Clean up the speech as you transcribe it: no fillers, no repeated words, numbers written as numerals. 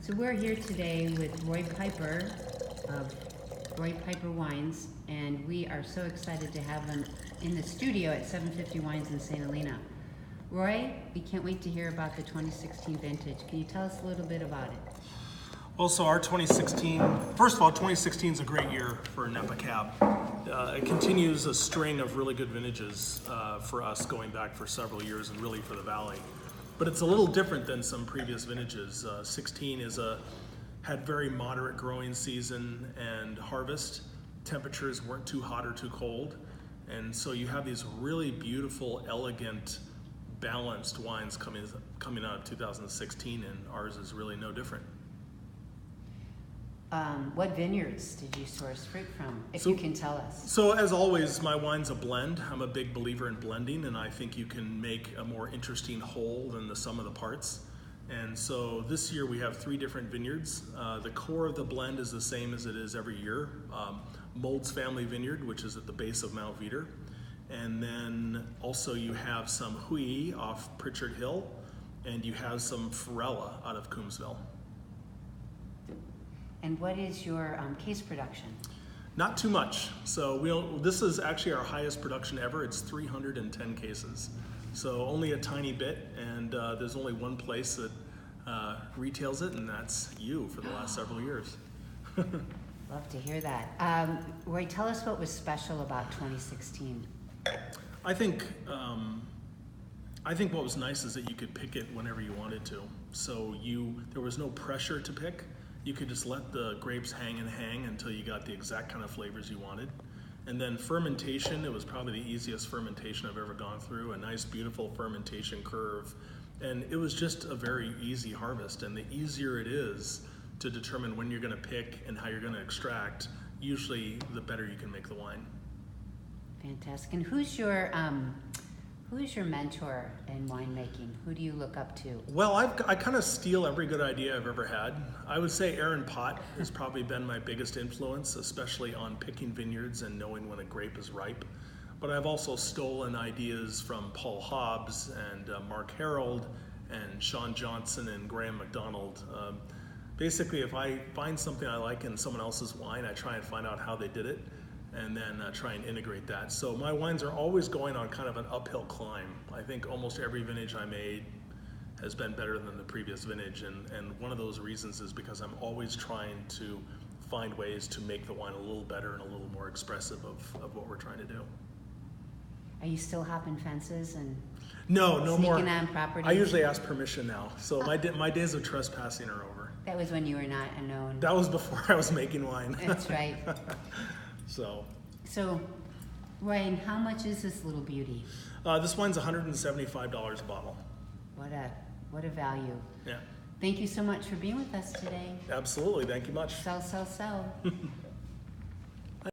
So we're here today with Roy Piper of Roy Piper Wines, and we are so excited to have him in the studio at 750 Wines in St. Helena. Roy, we can't wait to hear about the 2016 vintage. Can you tell us a little bit about it? Well, so our 2016, first of all, 2016 is a great year for Napa Cab. It continues a string of really good vintages for us going back for several years and really for the Valley. But it's a little different than some previous vintages. 16 had very moderate growing season and harvest. Temperatures weren't too hot or too cold. And so you have these really beautiful, elegant, balanced wines coming out of 2016, and ours is really no different. What vineyards did you source fruit from, if you can tell us? So as always, my wine's a blend. I'm a big believer in blending, and I think you can make a more interesting whole than the sum of the parts. And so this year we have 3 different vineyards. The core of the blend is the same as it is every year. Mold's Family Vineyard, which is at the base of Mount Veeder. And then also you have some Hui off Pritchard Hill, and you have some Farella out of Coombsville. And what is your case production? Not too much. So this is actually our highest production ever. It's 310 cases. So only a tiny bit, and there's only one place that retails it, and that's you for the last several years. Love to hear that. Roy, tell us what was special about 2016. I think what was nice is that you could pick it whenever you wanted to. So there was no pressure to pick. You could just let the grapes hang until you got the exact kind of flavors you wanted. And then fermentation, it was probably the easiest fermentation I've ever gone through, a nice, beautiful fermentation curve. And it was just a very easy harvest. And the easier it is to determine when you're gonna pick and how you're gonna extract, usually the better you can make the wine. Fantastic. And who's your mentor in winemaking? Who do you look up to? Well, I kind of steal every good idea I've ever had. I would say Aaron Pott has probably been my biggest influence, especially on picking vineyards and knowing when a grape is ripe. But I've also stolen ideas from Paul Hobbs and Mark Harold and Sean Johnson and Graham McDonald. Basically, if I find something I like in someone else's wine, I try and find out how they did it, and then try and integrate that. So my wines are always going on kind of an uphill climb. I think almost every vintage I made has been better than the previous vintage, and one of those reasons is because I'm always trying to find ways to make the wine a little better and a little more expressive of what we're trying to do. Are you still hopping fences and no more. Sneaking on property? I usually ask permission now, so my days of trespassing are over. That was when you were not a known. That was before I was making wine. That's right. So, Ryan, how much is this little beauty? this wine's $175 a bottle. What a value. Yeah. Thank you so much for being with us today. Absolutely, thank you much. Sell, sell, sell.